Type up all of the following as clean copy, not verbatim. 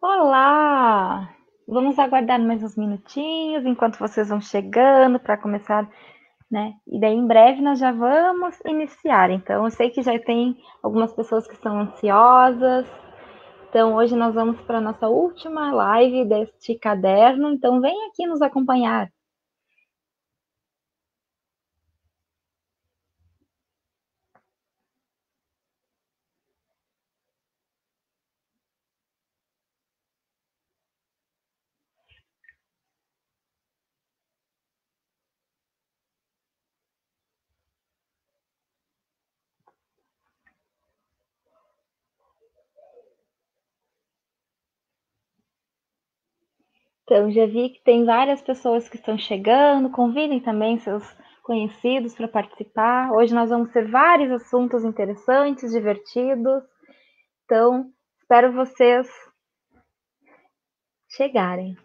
Olá! Vamos aguardar mais uns minutinhos enquanto vocês vão chegando para começar, né? E daí em breve nós já vamos iniciar. Então, eu sei que já tem algumas pessoas que estão ansiosas. Então, hoje nós vamos para a nossa última live deste caderno. Então, vem aqui nos acompanhar. Então, já vi que tem várias pessoas que estão chegando. Convidem também seus conhecidos para participar. Hoje nós vamos ter vários assuntos interessantes, divertidos. Então, espero vocês chegarem.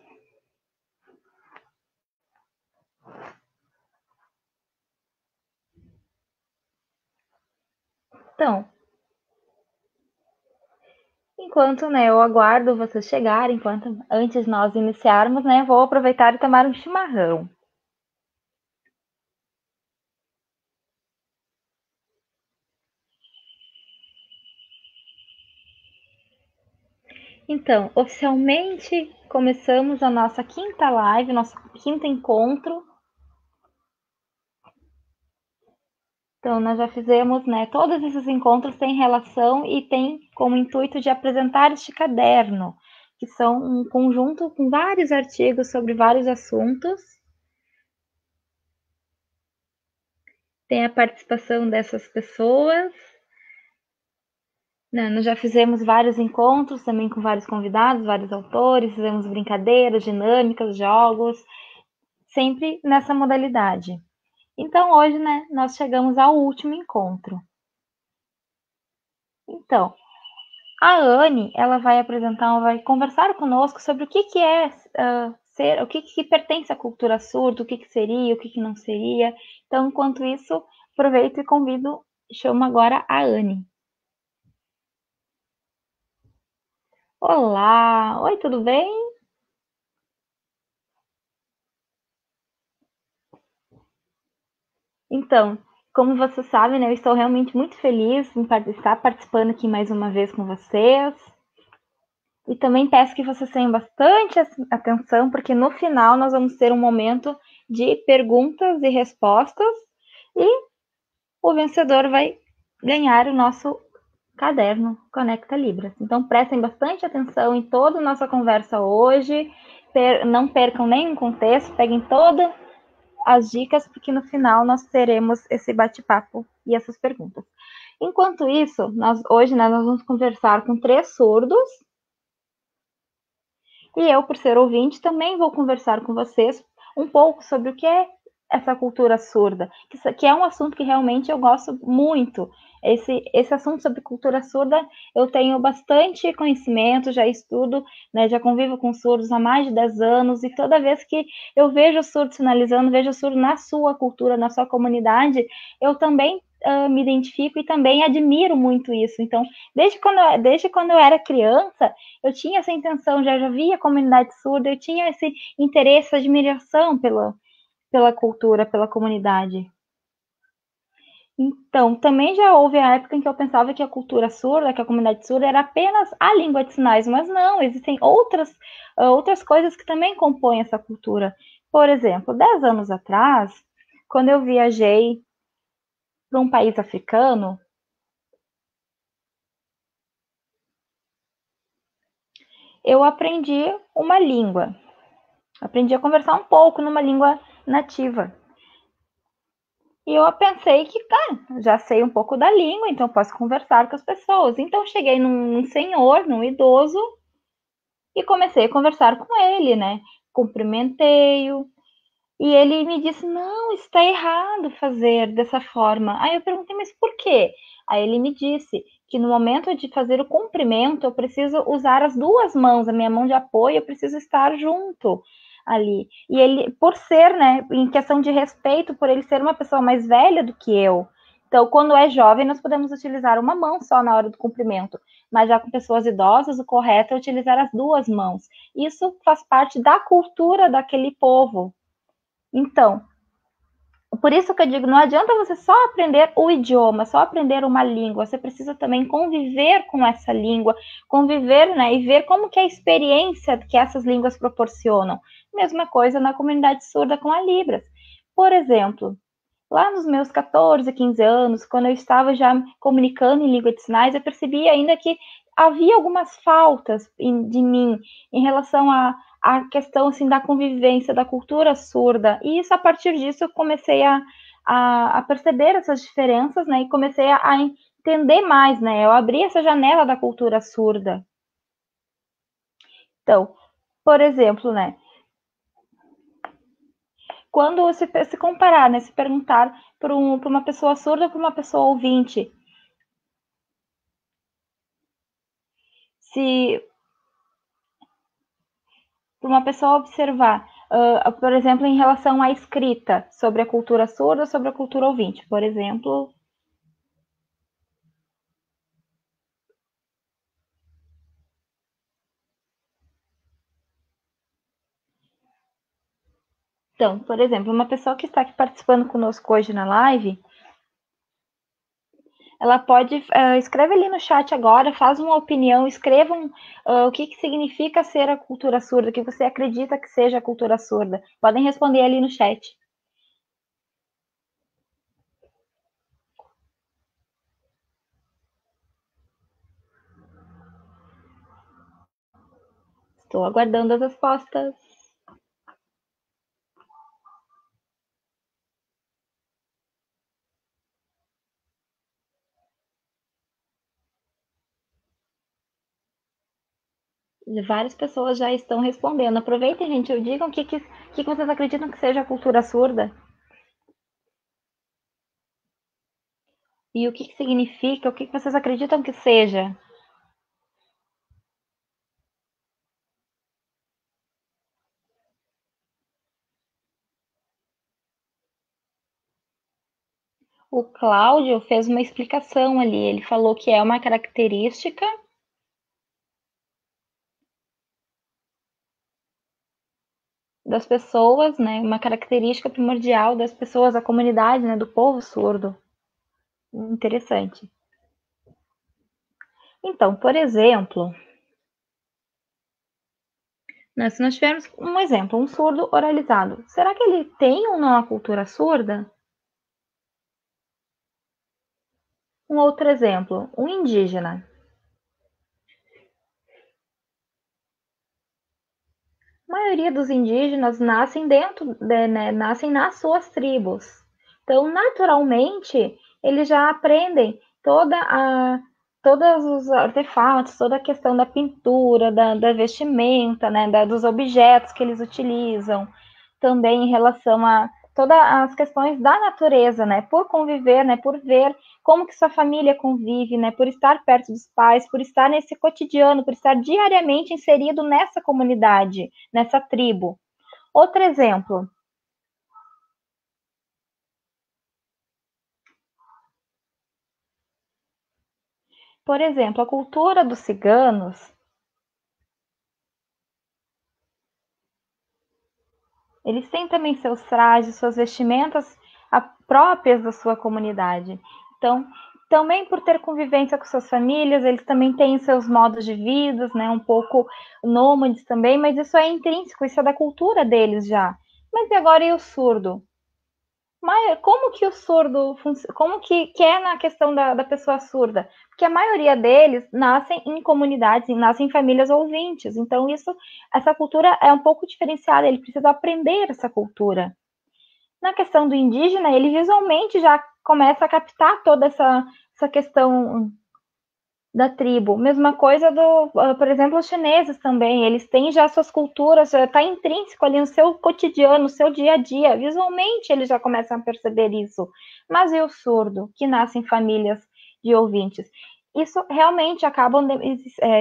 Então, enquanto, né, eu aguardo vocês chegarem, enquanto antes de nós iniciarmos, né, vou aproveitar e tomar um chimarrão. Então, oficialmente começamos a nossa quinta live, nosso quinto encontro. Então, nós já fizemos, né, todos esses encontros têm relação e têm como intuito de apresentar este caderno, que são um conjunto com vários artigos sobre vários assuntos. Tem a participação dessas pessoas. Né, nós já fizemos vários encontros também com vários convidados, vários autores, fizemos brincadeiras, dinâmicas, jogos, sempre nessa modalidade. Então, hoje, né, nós chegamos ao último encontro. Então, a Anne, ela vai apresentar, vai conversar conosco sobre o que é ser, o que pertence à cultura surda, o que seria, o que não seria. Então, enquanto isso, aproveito e convido, chamo agora a Anne. Olá! Oi, tudo bem? Então, como você sabe, né, eu estou realmente muito feliz em estar participando aqui mais uma vez com vocês. E também peço que vocês tenham bastante atenção, porque no final nós vamos ter um momento de perguntas e respostas e o vencedor vai ganhar o nosso caderno Conecta Libras. Então prestem bastante atenção em toda a nossa conversa hoje, não percam nenhum contexto, peguem toda as dicas, porque no final nós teremos esse bate-papo e essas perguntas. Enquanto isso, hoje nós vamos conversar com 3 surdos, e eu, por ser ouvinte, também vou conversar com vocês um pouco sobre o que é essa cultura surda, que é um assunto que realmente eu gosto muito. Esse assunto sobre cultura surda, eu tenho bastante conhecimento, já estudo, né, já convivo com surdos há mais de 10 anos, e toda vez que eu vejo surdo sinalizando, vejo surdo na sua cultura, na sua comunidade, eu também me identifico e também admiro muito isso. Então, desde quando eu era criança, eu tinha essa intenção, já via a comunidade surda, eu tinha esse interesse, essa admiração pela cultura, pela comunidade. Então, também já houve a época em que eu pensava que a cultura surda, que a comunidade surda era apenas a língua de sinais, mas não, existem outras coisas que também compõem essa cultura. Por exemplo, 10 anos atrás, quando eu viajei para um país africano, eu aprendi uma língua. Aprendi a conversar um pouco numa língua nativa. E eu pensei que, já sei um pouco da língua, então posso conversar com as pessoas. Então cheguei num senhor, num idoso, e comecei a conversar com ele, né? Cumprimentei-o. E ele me disse: não, está errado fazer dessa forma. Aí eu perguntei: mas por quê? Aí ele me disse que no momento de fazer o cumprimento, eu preciso usar as 2 mãos, a minha mão de apoio, eu preciso estar junto ali. E ele, por ser, né, em questão de respeito, por ele ser uma pessoa mais velha do que eu, então, quando é jovem, nós podemos utilizar uma mão só na hora do cumprimento. mas já com pessoas idosas, o correto é utilizar as duas mãos. Isso faz parte da cultura daquele povo. Então, por isso que eu digo, não adianta você só aprender o idioma, só aprender uma língua, você precisa também conviver com essa língua, conviver, né, e ver como que é a experiência que essas línguas proporcionam. Mesma coisa na comunidade surda com a Libras. Por exemplo, lá nos meus 14, 15 anos, quando eu estava já comunicando em língua de sinais, eu percebi ainda que havia algumas faltas de mim em relação à questão assim, da convivência, da cultura surda. E isso, a partir disso, eu comecei a perceber essas diferenças, né? E comecei a entender mais, né? Eu abri essa janela da cultura surda. Então, por exemplo, né? Quando se comparar, né? Se perguntar para uma pessoa surda ou para uma pessoa ouvinte, se para uma pessoa observar, por exemplo, em relação à escrita, sobre a cultura surda, sobre a cultura ouvinte, por exemplo. Então, por exemplo, uma pessoa que está aqui participando conosco hoje na live, ela pode, escreve ali no chat agora, faz uma opinião, escrevam o que significa ser a cultura surda, o que você acredita que seja a cultura surda. Podem responder ali no chat. Estou aguardando as respostas. Várias pessoas já estão respondendo. Aproveitem, gente, digam que vocês acreditam que seja a cultura surda. E o que significa, o que vocês acreditam que seja. O Cláudio fez uma explicação ali. Ele falou que é uma característica das pessoas, né? Uma característica primordial das pessoas, da comunidade, né? Do povo surdo. Interessante. Então, por exemplo, né, se nós tivermos um exemplo, um surdo oralizado, será que ele tem ou não a cultura surda? Um outro exemplo, um indígena. A maioria dos indígenas nascem né, nascem nas suas tribos. Então, naturalmente, eles já aprendem todos os artefatos, toda a questão da pintura, da vestimenta, né, dos objetos que eles utilizam, também em relação a todas as questões da natureza, né, por conviver, né, por ver como que sua família convive, né, por estar perto dos pais, por estar nesse cotidiano, por estar diariamente inserido nessa comunidade, nessa tribo. Outro exemplo, por exemplo, a cultura dos ciganos, eles têm também seus trajes, suas vestimentas próprias da sua comunidade. Então, também por ter convivência com suas famílias, eles também têm seus modos de vida, né, um pouco nômades também, mas isso é intrínseco, isso é da cultura deles já. Mas e agora e o surdo? Como que o surdo, como que é na questão da pessoa surda? Porque a maioria deles nascem em comunidades, nascem em famílias ouvintes. Então, essa cultura é um pouco diferenciada, ele precisa aprender essa cultura. Na questão do indígena, ele visualmente já começa a captar toda essa questão da tribo. Mesma coisa por exemplo, os chineses também, eles têm já suas culturas, já está intrínseco ali no seu cotidiano, no seu dia a dia. Visualmente eles já começam a perceber isso. Mas e o surdo, que nasce em famílias de ouvintes? Isso realmente acaba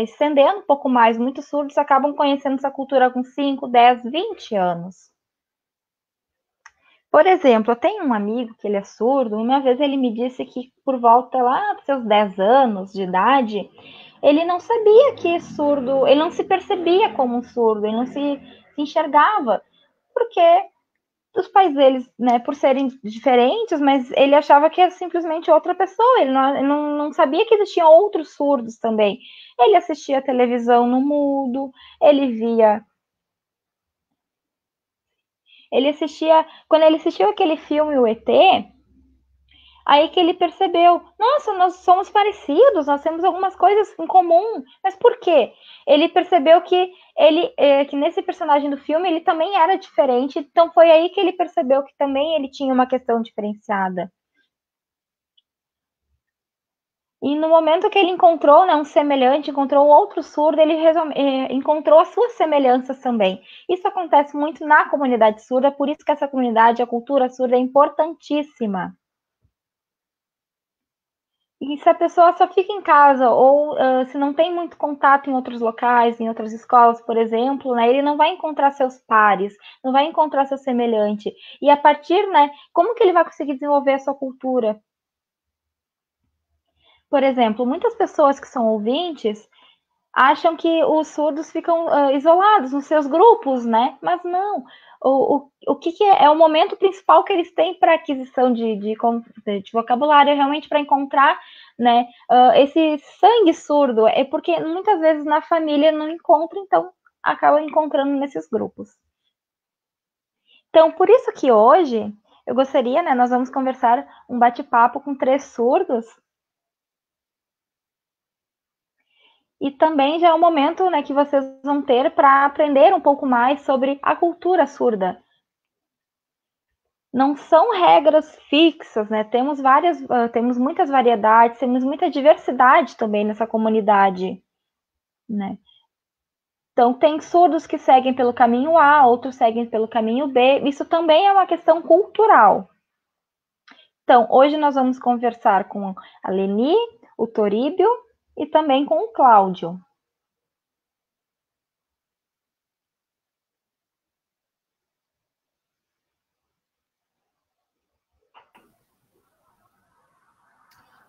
estendendo um pouco mais. Muitos surdos acabam conhecendo essa cultura com 5, 10, 20 anos. Por exemplo, eu tenho um amigo que ele é surdo, uma vez ele me disse que por volta lá dos seus 10 anos de idade, ele não sabia que surdo, ele não se percebia como um surdo, ele não se enxergava, porque os pais deles, né, por serem diferentes, mas ele achava que era simplesmente outra pessoa, ele não sabia que existiam outros surdos também. Ele assistia televisão no mudo, ele via. Ele assistia. Quando ele assistiu aquele filme, o ET, aí que ele percebeu, nossa, nós somos parecidos, nós temos algumas coisas em comum. Mas por quê? Ele percebeu que que nesse personagem do filme ele também era diferente, então foi aí que ele percebeu que também ele tinha uma questão diferenciada. E no momento que ele encontrou, né, um semelhante, encontrou outro surdo, ele encontrou as suas semelhanças também. Isso acontece muito na comunidade surda, por isso que essa comunidade, a cultura surda é importantíssima. E se a pessoa só fica em casa ou se não tem muito contato em outros locais, em outras escolas, por exemplo, né, ele não vai encontrar seus pares, não vai encontrar seu semelhante. E a partir, né, como que ele vai conseguir desenvolver a sua cultura? Por exemplo, muitas pessoas que são ouvintes acham que os surdos ficam isolados nos seus grupos, né? Mas não. O que é o momento principal que eles têm para aquisição de vocabulário, realmente para encontrar, né, esse sangue surdo, é porque muitas vezes na família não encontra, então acaba encontrando nesses grupos. Então, por isso que hoje eu gostaria, né, nós vamos conversar um bate-papo com 3 surdos. E também já é um momento, né, que vocês vão ter para aprender um pouco mais sobre a cultura surda. Não são regras fixas, né? Temos muitas variedades, temos muita diversidade também nessa comunidade, né? Então, tem surdos que seguem pelo caminho A, outros seguem pelo caminho B. Isso também é uma questão cultural. Então, hoje nós vamos conversar com a Leni, o Toríbio e também com o Cláudio.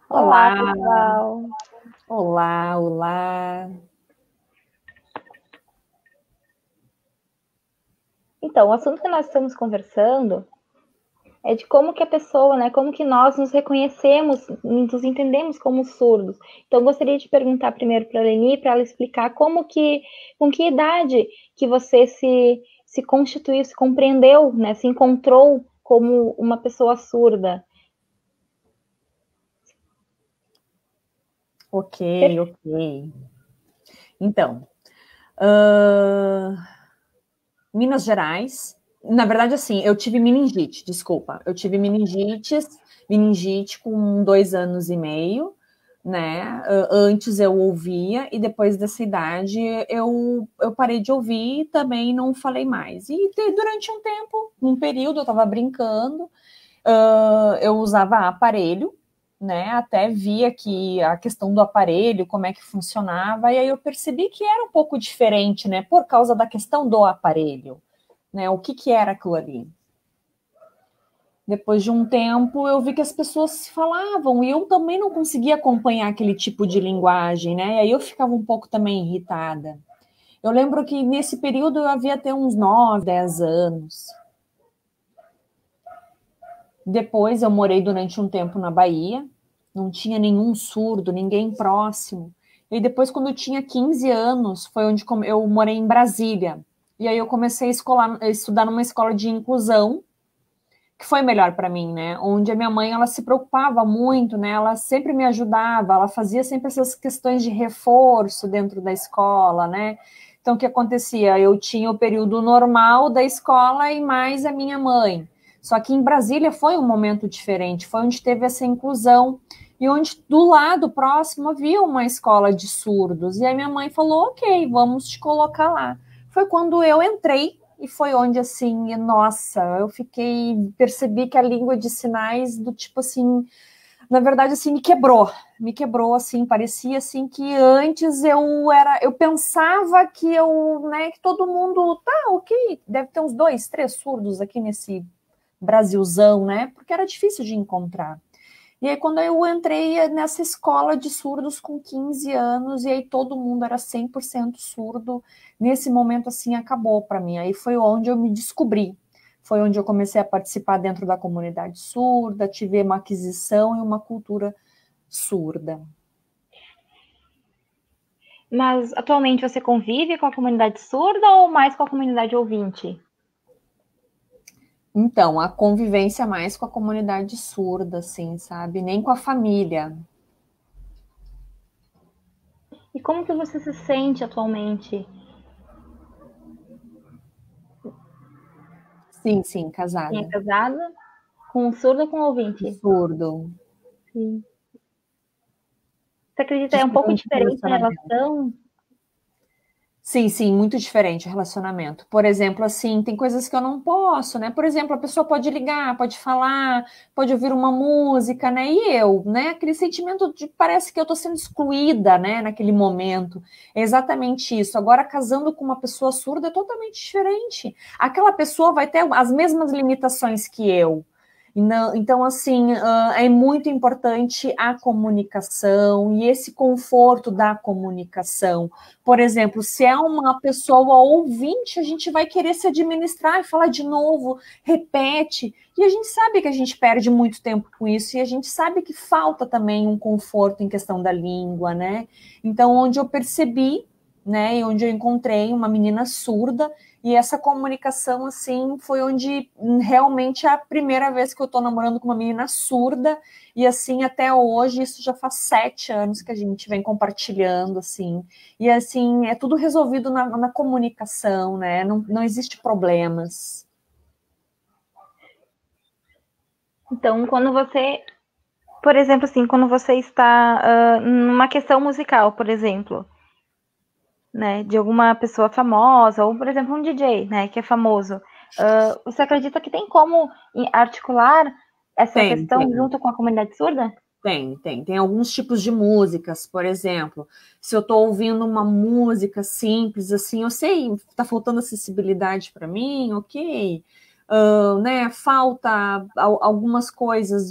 Olá, Olá, pessoal. olá, olá. Então, o assunto que nós estamos conversando é de como que a pessoa, né, como que nós nos reconhecemos, nos entendemos como surdos. Então, gostaria de perguntar primeiro para a Leni, para ela explicar com que idade que você se constituiu, se compreendeu, né, se encontrou como uma pessoa surda. Ok, ok. Então, uh, Minas Gerais. Na verdade, assim, eu tive meningite, desculpa. Eu tive meningite com 2 anos e meio, né? Antes eu ouvia e depois dessa idade eu parei de ouvir e também não falei mais. E durante um tempo, um período, eu estava brincando. Eu usava aparelho, né? Até via que a questão do aparelho, como é que funcionava, e aí eu percebi que era um pouco diferente, né? Por causa da questão do aparelho, né? O que era aquilo ali? Depois de um tempo, eu vi que as pessoas falavam e eu também não conseguia acompanhar aquele tipo de linguagem, né? E aí eu ficava um pouco também irritada. Eu lembro que nesse período eu havia até uns 9, 10 anos. Depois eu morei durante um tempo na Bahia, não tinha nenhum surdo, ninguém próximo. E depois, quando eu tinha 15 anos, foi onde eu morei em Brasília. E aí eu comecei a estudar numa escola de inclusão, que foi melhor para mim, né? Onde a minha mãe, ela se preocupava muito, né? Ela sempre me ajudava, ela fazia sempre essas questões de reforço dentro da escola, né? Então, o que acontecia? Eu tinha o período normal da escola e mais a minha mãe. Só que em Brasília foi um momento diferente, foi onde teve essa inclusão e onde do lado próximo havia uma escola de surdos. E aí minha mãe falou, ok, vamos te colocar lá. Foi quando eu entrei e foi onde, assim, nossa, eu percebi que a língua de sinais do tipo, assim, na verdade, assim, me quebrou, assim, parecia, assim, que antes eu pensava que né, que todo mundo, tá, ok, deve ter uns 2, 3 surdos aqui nesse Brasilzão, né, porque era difícil de encontrar. E aí, quando eu entrei nessa escola de surdos com 15 anos, e aí todo mundo era 100% surdo, nesse momento, assim, acabou para mim. Aí foi onde eu me descobri. Foi onde eu comecei a participar dentro da comunidade surda, tive uma aquisição e uma cultura surda. Mas atualmente você convive com a comunidade surda ou mais com a comunidade ouvinte? Então, a convivência mais com a comunidade surda, assim, sabe? Nem com a família. E como que você se sente atualmente? Sim, sim, Sim, é casada. casada com um surdo ou com um ouvinte? Surdo. Sim. Você acredita que é um pouco Distante diferente a relacionamento. relação? Sim, sim, muito diferente o relacionamento. Por exemplo, assim, tem coisas que eu não posso, né? Por exemplo, a pessoa pode ligar, pode falar, pode ouvir uma música, né? E eu, né? Aquele sentimento de parece que eu tô sendo excluída, né? Naquele momento. É exatamente isso. Agora, casando com uma pessoa surda é totalmente diferente. Aquela pessoa vai ter as mesmas limitações que eu. Então, assim, é muito importante a comunicação e esse conforto da comunicação. Por exemplo, se é uma pessoa ouvinte, a gente vai querer se administrar e falar de novo, repete. E a gente sabe que a gente perde muito tempo com isso e a gente sabe que falta também um conforto em questão da língua, né? Então, onde eu percebi, né, e onde eu encontrei uma menina surda e essa comunicação, assim, foi onde realmente é a primeira vez que eu tô namorando com uma menina surda e, assim, até hoje, isso já faz 7 anos que a gente vem compartilhando, assim, e assim, é tudo resolvido na comunicação, né? Não existe problemas. Então, quando você, por exemplo, assim, quando você está numa questão musical, por exemplo, né, de alguma pessoa famosa, ou, por exemplo, um DJ, né, que é famoso, você acredita que tem como articular essa Tem, questão tem, junto com a comunidade surda? tem alguns tipos de músicas, por exemplo, se eu estou ouvindo uma música simples, assim, eu sei, está faltando acessibilidade para mim, ok, né, falta algumas coisas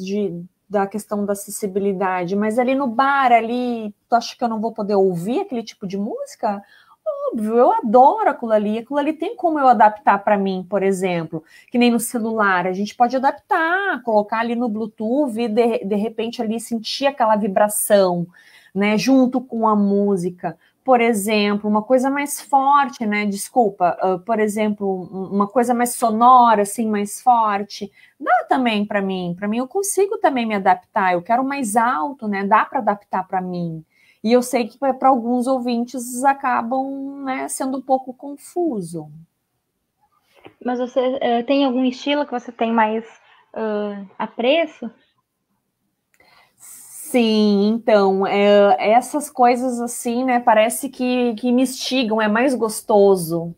da questão da acessibilidade, mas ali no bar, ali, tu acha que eu não vou poder ouvir aquele tipo de música? Óbvio, eu adoro aquilo ali tem como eu adaptar para mim, por exemplo, que nem no celular, a gente pode adaptar, colocar ali no Bluetooth e de repente ali sentir aquela vibração, né, junto com a música. Por exemplo, uma coisa mais forte, né, desculpa, por exemplo, uma coisa mais sonora, assim, mais forte, dá também para mim eu consigo também me adaptar, eu quero mais alto, né, dá para adaptar para mim. E eu sei que para alguns ouvintes acabam, né, sendo um pouco confuso. Mas você tem algum estilo que você tem mais apreço? Sim, então, essas coisas assim, né, parece que me instigam, é mais gostoso.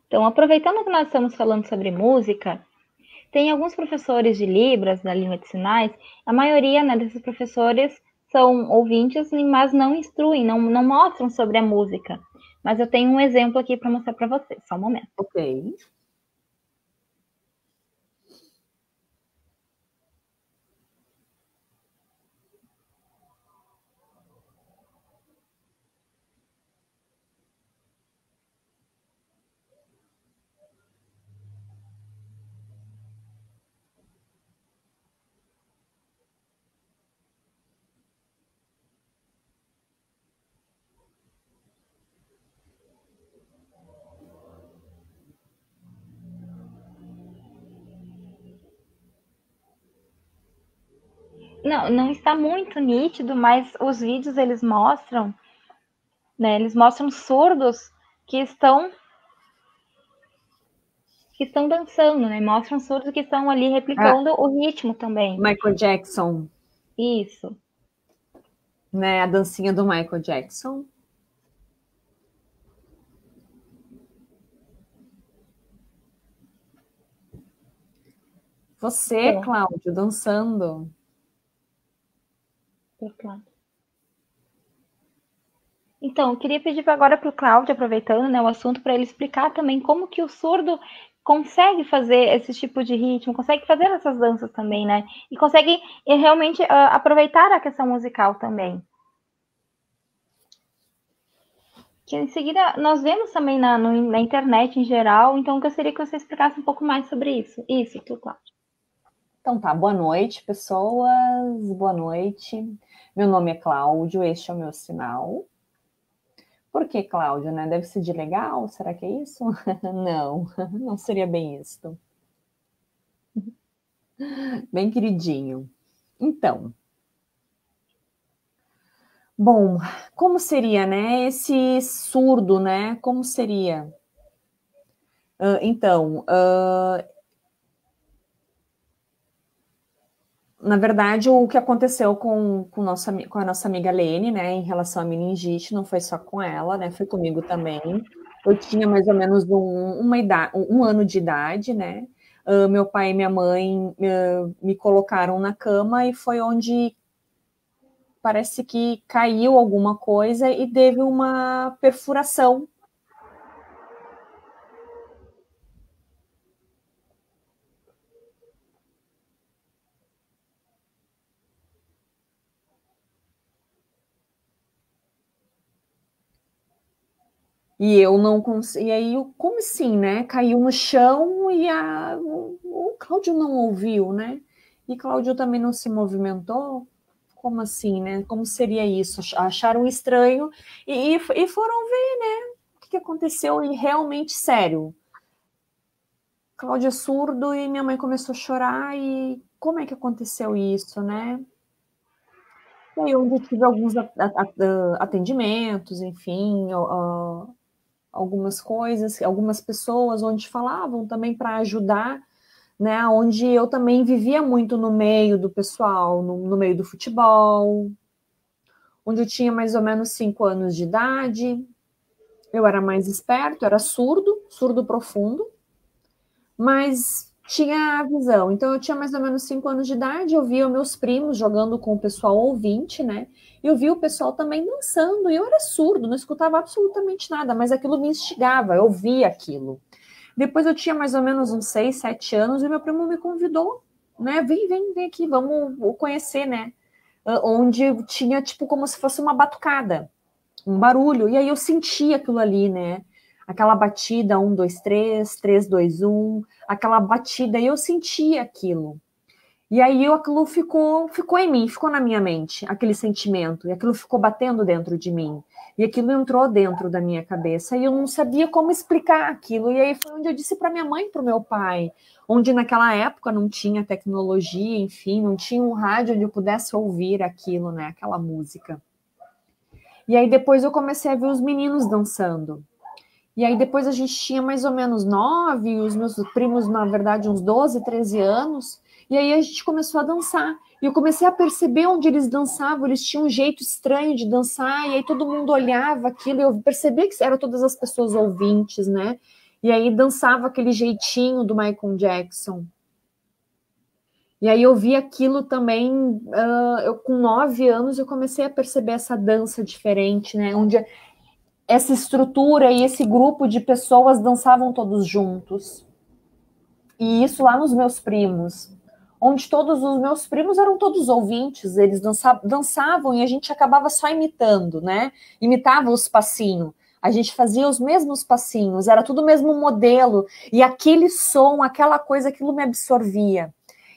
Então, aproveitando que nós estamos falando sobre música, tem alguns professores de Libras, da língua de sinais, a maioria, né, desses professores são ouvintes, mas não instruem, não mostram sobre a música. Mas eu tenho um exemplo aqui para mostrar para vocês, só um momento. Ok. Não está muito nítido, mas os vídeos eles mostram, né? Eles mostram surdos que estão dançando, né? Mostram surdos que estão ali Ah, replicando o ritmo também. Michael Jackson, Isso. né, a dancinha do Michael Jackson. Você, Então, Cláudio, dançando. claro. Então, eu queria pedir agora para o Cláudio, aproveitando, né, o assunto, para ele explicar também como que o surdo consegue fazer esse tipo de ritmo, consegue fazer essas danças também, né? E consegue realmente aproveitar a questão musical também. Que em seguida nós vemos também na internet em geral, então eu gostaria que você explicasse um pouco mais sobre isso. Isso, tu, Cláudia. Então tá, boa noite, pessoas, boa noite. Meu nome é Cláudio, este é o meu sinal. Por que Cláudio, né? Deve ser de legal, será que é isso? Não, não seria bem isso. Bem queridinho. Então, bom, como seria, né? Esse surdo, né? Como seria? Então, na verdade, o que aconteceu com a nossa amiga Lene, né, em relação à meningite, não foi só com ela, né, foi comigo também. Eu tinha mais ou menos um ano de idade, né? Meu pai e minha mãe me colocaram na cama e foi onde parece que caiu alguma coisa e teve uma perfuração. E eu não consegui. E aí, como assim, né? Caiu no chão e o Cláudio não ouviu, né? E Cláudio também não se movimentou. Como assim, né? Como seria isso? Acharam estranho e foram ver, né? O que aconteceu e realmente sério. Cláudio é surdo e minha mãe começou a chorar e como é que aconteceu isso, né? E aí eu tive alguns atendimentos, enfim, algumas coisas, algumas pessoas onde falavam também para ajudar, né? Onde eu também vivia muito no meio do pessoal, no meio do futebol, onde eu tinha mais ou menos 5 anos de idade. Eu era mais esperto, era surdo, surdo profundo, mas tinha a visão. Então eu tinha mais ou menos 5 anos de idade, eu via meus primos jogando com o pessoal ouvinte, né? E eu via o pessoal também dançando, e eu era surdo, não escutava absolutamente nada, mas aquilo me instigava, eu via aquilo. Depois eu tinha mais ou menos uns 6, 7 anos, e meu primo me convidou, né? Vem aqui, vamos conhecer, né? Onde tinha tipo como se fosse uma batucada, um barulho, e aí eu sentia aquilo ali, né? Aquela batida, 1, 2, 3, 3, 2, 1, aquela batida, e eu sentia aquilo. E aí aquilo ficou em mim, ficou na minha mente, aquele sentimento, e aquilo ficou batendo dentro de mim. E aquilo entrou dentro da minha cabeça, e eu não sabia como explicar aquilo. E aí foi onde eu disse para minha mãe e para o meu pai, onde naquela época não tinha tecnologia, enfim, não tinha um rádio onde eu pudesse ouvir aquilo, né, aquela música. E aí depois eu comecei a ver os meninos dançando. E aí depois a gente tinha mais ou menos 9, e os meus primos, na verdade, uns 12, 13 anos. E aí a gente começou a dançar. E eu comecei a perceber onde eles dançavam, eles tinham um jeito estranho de dançar, e aí todo mundo olhava aquilo, e eu percebia que eram todas as pessoas ouvintes, né? E aí dançava aquele jeitinho do Michael Jackson. E aí eu vi aquilo também, eu com 9 anos eu comecei a perceber essa dança diferente, né? Onde essa estrutura e esse grupo de pessoas dançavam todos juntos. E isso lá nos meus primos, onde todos os meus primos eram todos ouvintes, eles dançavam e a gente acabava só imitando, né? Imitava os passinhos. A gente fazia os mesmos passinhos, era tudo o mesmo modelo, e aquele som, aquela coisa, aquilo me absorvia.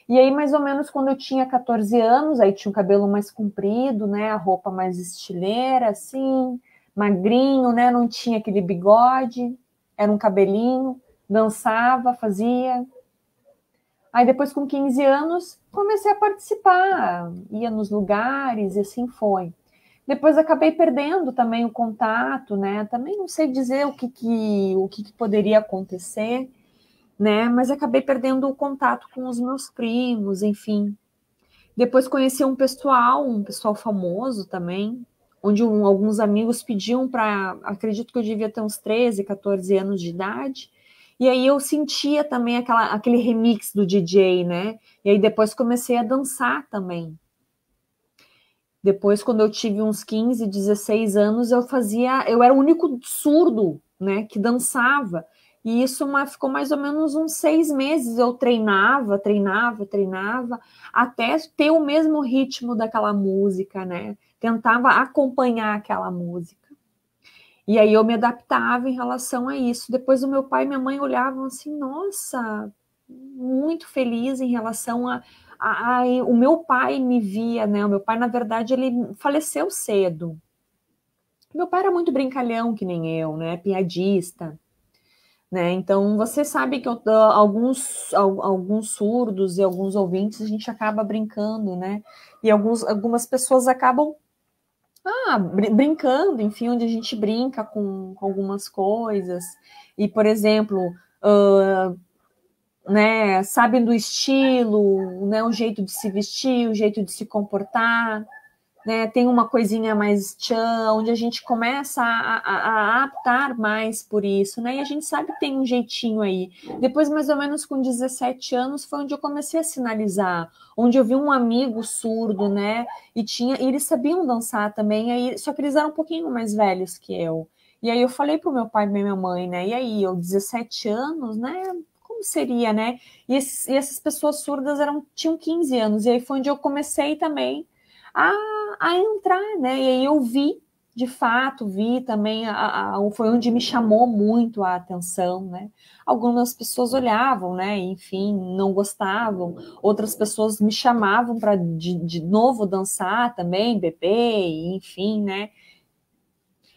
E aí, mais ou menos, quando eu tinha 14 anos, aí tinha o cabelo mais comprido, né? A roupa mais estileira, assim, magrinho, né? Não tinha aquele bigode, era um cabelinho, dançava, fazia. Aí depois, com 15 anos, comecei a participar, ia nos lugares e assim foi. Depois acabei perdendo também o contato, né? Também não sei dizer o que poderia acontecer, né? Mas acabei perdendo o contato com os meus primos, enfim. Depois conheci um pessoal famoso também, onde alguns amigos pediam para, acredito que eu devia ter uns 13, 14 anos de idade, e aí eu sentia também aquele remix do DJ, né? E aí depois comecei a dançar também. Depois, quando eu tive uns 15, 16 anos, eu era o único surdo, né, que dançava. E isso ficou mais ou menos uns 6 meses. Eu treinava, até ter o mesmo ritmo daquela música, né? Tentava acompanhar aquela música. E aí eu me adaptava em relação a isso. Depois o meu pai e minha mãe olhavam assim, nossa, muito feliz em relação o meu pai me via, né? O meu pai, na verdade, ele faleceu cedo. Meu pai era muito brincalhão, que nem eu, né? Piadista, né? Então, você sabe que alguns surdos e alguns ouvintes a gente acaba brincando, né? E algumas pessoas acabam brincando, enfim, onde a gente brinca com algumas coisas. E, por exemplo, né, sabem do estilo, né, o jeito de se vestir, o jeito de se comportar, né, tem uma coisinha mais tchan, onde a gente começa a aptar mais por isso, né, e a gente sabe que tem um jeitinho aí. Depois, mais ou menos com 17 anos, foi onde eu comecei a sinalizar, onde eu vi um amigo surdo, né, e eles sabiam dançar também, aí, só que eles eram um pouquinho mais velhos que eu. E aí eu falei pro meu pai e minha mãe, né, e aí, eu 17 anos, né, como seria, né? E essas pessoas surdas tinham 15 anos, e aí foi onde eu comecei também a, a entrar, né? E aí eu vi, de fato, vi também, foi onde me chamou muito a atenção, né? Algumas pessoas olhavam, né? Enfim, não gostavam, outras pessoas me chamavam para de novo dançar também, bebê, enfim, né?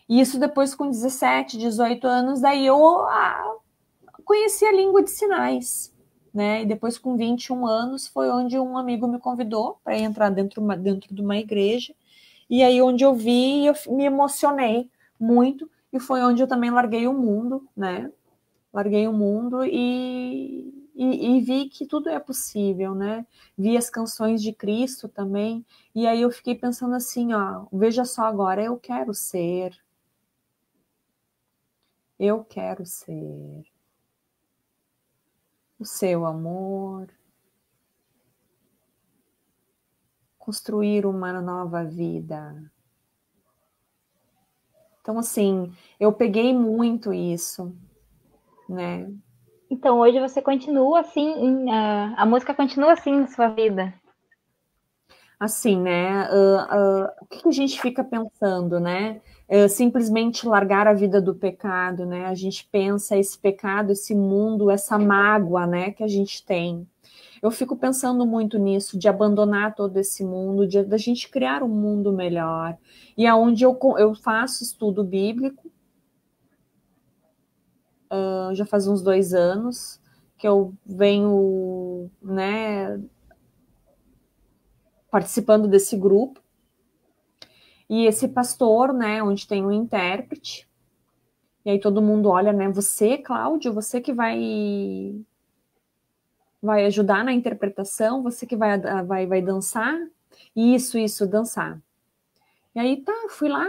E isso depois com 17, 18 anos, daí eu conheci a língua de sinais, né? E depois, com 21 anos, foi onde um amigo me convidou para entrar dentro de uma igreja. E aí, onde eu vi, eu me emocionei muito. E foi onde eu também larguei o mundo, né? Larguei o mundo e vi que tudo é possível, né? Vi as canções de Cristo também. E aí eu fiquei pensando assim, ó, veja só agora, eu quero ser. Eu quero ser o seu amor, construir uma nova vida. Então, assim, eu peguei muito isso, né? Então hoje você continua assim, a música continua assim na sua vida. Assim, né? O que a gente fica pensando, né? Simplesmente largar a vida do pecado, né? A gente pensa esse pecado, esse mundo, essa mágoa, né? Que a gente tem. Eu fico pensando muito nisso, de abandonar todo esse mundo, da gente criar um mundo melhor. E aonde eu faço estudo bíblico, já faz uns 2 anos que eu venho, né, participando desse grupo. E esse pastor, né, onde tem um intérprete, e aí todo mundo olha, né, você, Cláudio, você que vai ajudar na interpretação, você que vai dançar? Isso, dançar. E aí tá, fui lá,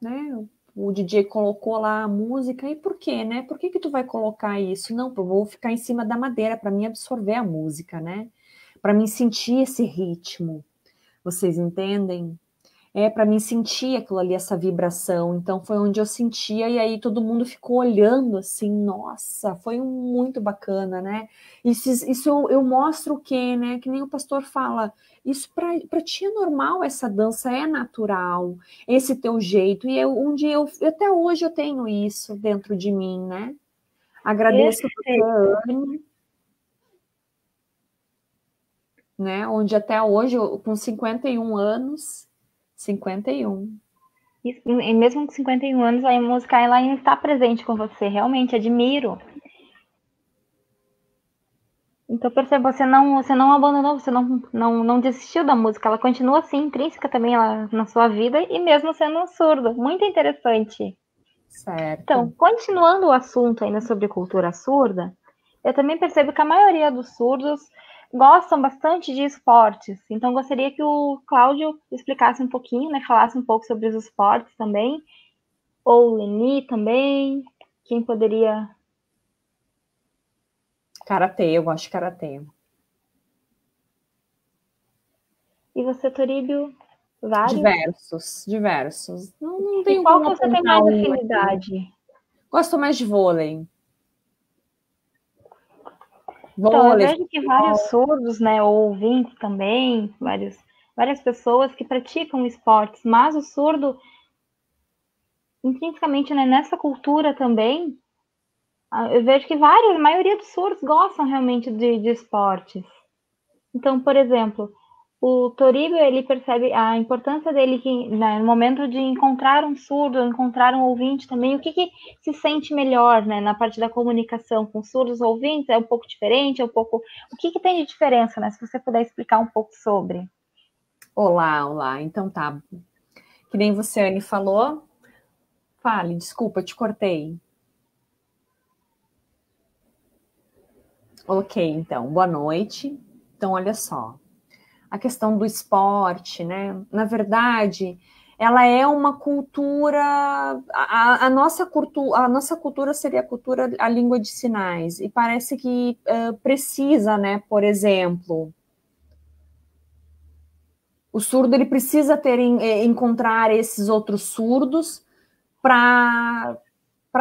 né, o DJ colocou lá a música, e por quê, né? Por que tu vai colocar isso? Não, eu vou ficar em cima da madeira para mim absorver a música, né? Para mim sentir esse ritmo. Vocês entendem? Para mim sentir aquilo ali, essa vibração. Então foi onde eu sentia, e aí todo mundo ficou olhando assim, nossa, foi muito bacana, né? Isso eu mostro o quê, né? Que nem o pastor fala, isso para ti é normal, essa dança é natural, esse teu jeito. E até hoje eu tenho isso dentro de mim, né? Agradeço você, Anne, né? Onde até hoje, com 51 anos, 51. E mesmo com 51 anos, a música ela ainda está presente com você. Realmente admiro. Então perceba, você não abandonou, você não desistiu da música. Ela continua assim, intrínseca também ela, na sua vida e mesmo sendo um surdo. Muito interessante. Então, Certo. continuando o assunto ainda sobre cultura surda, eu também percebo que a maioria dos surdos gostam bastante de esportes. Então, gostaria que o Cláudio explicasse um pouquinho, né, falasse um pouco sobre os esportes também, ou o Leni também, quem poderia... Karatê, eu gosto de karatê. E você, Toríbio? Vários? Diversos. Não E tenho qual como que você tem apontar mais um aqui. afinidade? Gosto mais de vôlei. Então, eu Vôlei, vejo que vários surdos, né, ou ouvintes também, várias pessoas que praticam esportes, mas o surdo, intrinsecamente, né, nessa cultura também, eu vejo que a maioria dos surdos gostam realmente de esportes. Então, por exemplo, o Toribio, ele percebe a importância dele que, né, no momento de encontrar um surdo, encontrar um ouvinte também, o que se sente melhor, né, na parte da comunicação com surdos ouvintes, é um pouco diferente, o que tem de diferença, né, se você puder explicar um pouco sobre. olá, então tá. Que nem você, Anne, falou. Fale, desculpa, te cortei. Ok, então, boa noite. Então, olha só. A questão do esporte, né? Na verdade, ela é uma cultura. A nossa cultura seria a cultura, a língua de sinais. E parece que precisa, né? Por exemplo, o surdo ele precisa encontrar esses outros surdos para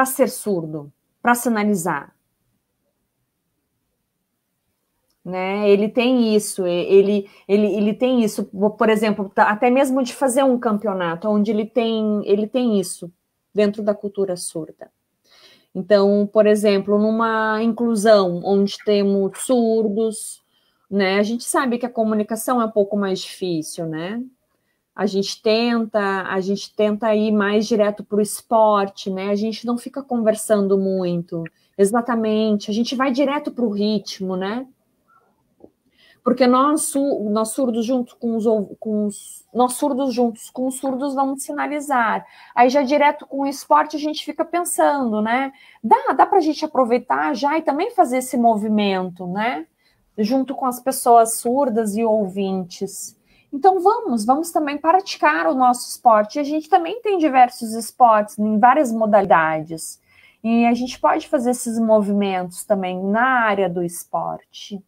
ser surdo, para sinalizar. Né? Ele tem isso, ele tem isso, por exemplo, até mesmo de fazer um campeonato, onde ele tem isso dentro da cultura surda. Então, por exemplo, numa inclusão onde temos surdos, né? A gente sabe que a comunicação é um pouco mais difícil, né? A gente tenta ir mais direto para o esporte, né? A gente não fica conversando muito, exatamente. A gente vai direto para o ritmo, né? Porque nós surdos juntos com os surdos vamos sinalizar. Aí já direto com o esporte a gente fica pensando, né? Dá para a gente aproveitar já e também fazer esse movimento, né? Junto com as pessoas surdas e ouvintes. Então vamos também praticar o nosso esporte. A gente também tem diversos esportes em várias modalidades. E a gente pode fazer esses movimentos também na área do esporte.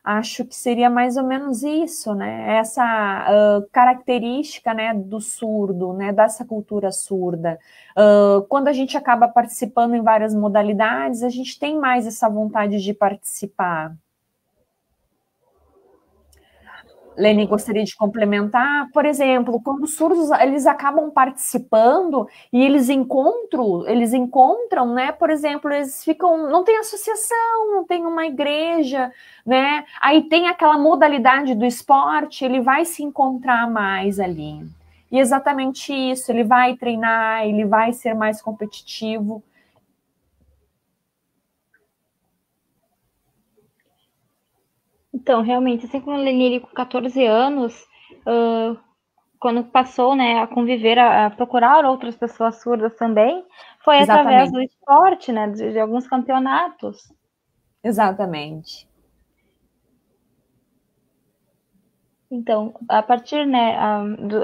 Acho que seria mais ou menos isso, né? Essa característica, né, do surdo, né, dessa cultura surda. Quando a gente acaba participando em várias modalidades, a gente tem mais essa vontade de participar. Leni, gostaria de complementar, por exemplo, quando os surdos eles acabam participando e eles encontram, né? Por exemplo, eles ficam, não tem associação, não tem uma igreja, né? Aí tem aquela modalidade do esporte, ele vai se encontrar mais ali. E exatamente isso, ele vai treinar, ele vai ser mais competitivo. Então, realmente, assim como a Lenire com 14 anos, quando passou, né, a conviver, a procurar outras pessoas surdas também, foi através do Exatamente, esporte, né, de alguns campeonatos. exatamente. Então, a partir, né,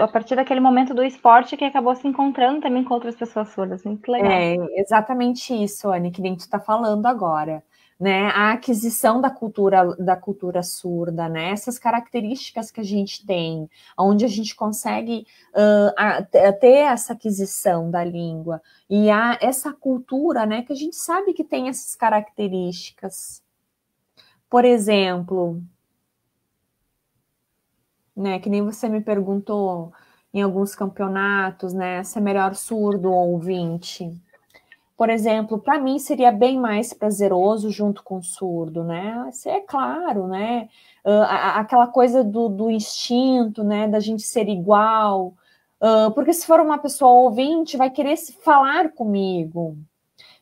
a partir daquele momento do esporte que acabou se encontrando também com outras pessoas surdas. Muito legal. É exatamente isso, Anne, que nem tu está falando agora, né? A aquisição da cultura surda, né? Essas características que a gente tem, onde a gente consegue ter essa aquisição da língua e essa cultura, né? Que a gente sabe que tem essas características. Por exemplo, né? Que nem você me perguntou em alguns campeonatos, né? Se é melhor surdo ou ouvinte. Por exemplo, para mim seria bem mais prazeroso junto com o surdo, né? Isso é claro, né? Aquela coisa do instinto, né? Da gente ser igual. Porque se for uma pessoa ouvinte, vai querer falar comigo.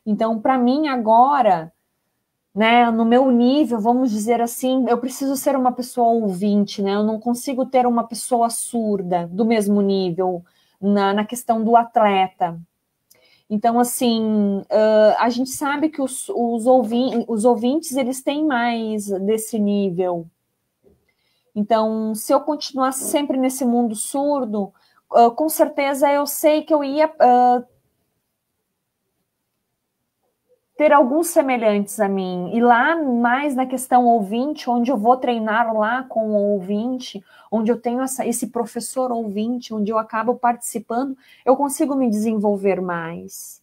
Então, para mim agora, né? No meu nível, vamos dizer assim, eu preciso ser uma pessoa ouvinte, né? Eu não consigo ter uma pessoa surda do mesmo nível na questão do atleta. Então, assim, a gente sabe que os ouvintes, eles têm mais desse nível. Então, se eu continuasse sempre nesse mundo surdo, com certeza eu sei que eu ia ter alguns semelhantes a mim. E lá, mais na questão ouvinte, onde eu vou treinar lá com o ouvinte, onde eu tenho esse professor ouvinte, onde eu acabo participando, eu consigo me desenvolver mais.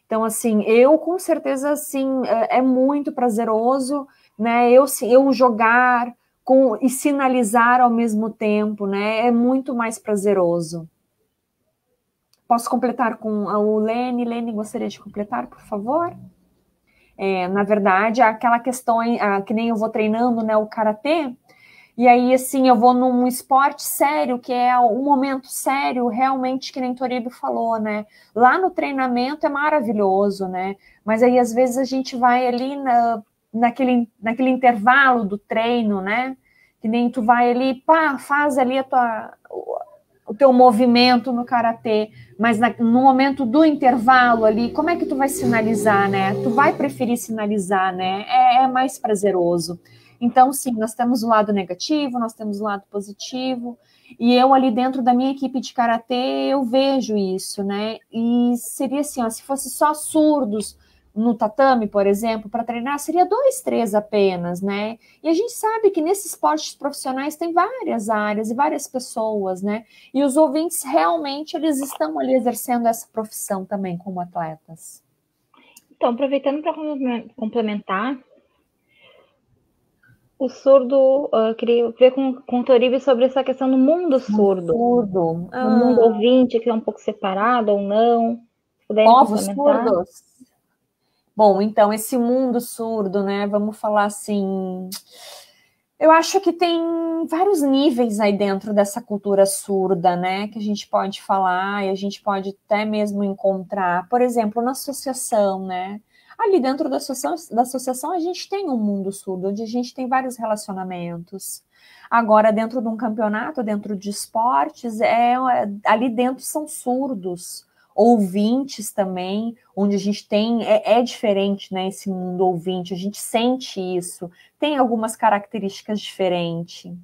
Então, assim, eu com certeza, assim, é muito prazeroso, né? Eu jogar e sinalizar ao mesmo tempo, né? É muito mais prazeroso. Posso completar com o Lene? Lene, gostaria de completar, por favor? Na verdade, aquela questão, que nem eu vou treinando, né, o karatê, e aí, assim, eu vou num esporte sério, que é um momento sério, realmente, que nem Toribe falou, né? Lá no treinamento é maravilhoso, né? Mas aí, às vezes, a gente vai ali naquele intervalo do treino, né? Que nem tu vai ali, pá, faz ali o teu movimento no karatê, mas no momento do intervalo ali, como é que tu vai sinalizar, né? Tu vai preferir sinalizar, né? É mais prazeroso. Então, sim, nós temos o lado negativo, nós temos o lado positivo, e eu ali dentro da minha equipe de karatê, eu vejo isso, né? E seria assim, ó, se fosse só surdos no tatame, por exemplo, para treinar, seria 2, 3 apenas, né? E a gente sabe que nesses esportes profissionais tem várias áreas e várias pessoas, né? E os ouvintes realmente eles estão ali exercendo essa profissão também como atletas. Então, aproveitando para complementar, o surdo, queria ver com o Toribe sobre essa questão do mundo surdo. Surdo. No mundo ouvinte, que é um pouco separado ou não. Se puderem Povos complementar. surdos. Bom, então, esse mundo surdo, né? Vamos falar assim. Eu acho que tem vários níveis aí dentro dessa cultura surda, né? Que a gente pode falar e a gente pode até mesmo encontrar. Por exemplo, na associação, né? Ali dentro da associação a gente tem um mundo surdo, onde a gente tem vários relacionamentos. Agora, dentro de um campeonato, dentro de esportes, ali dentro são surdos, ouvintes também, onde a gente tem, é diferente, né, esse mundo ouvinte, a gente sente isso, tem algumas características diferentes.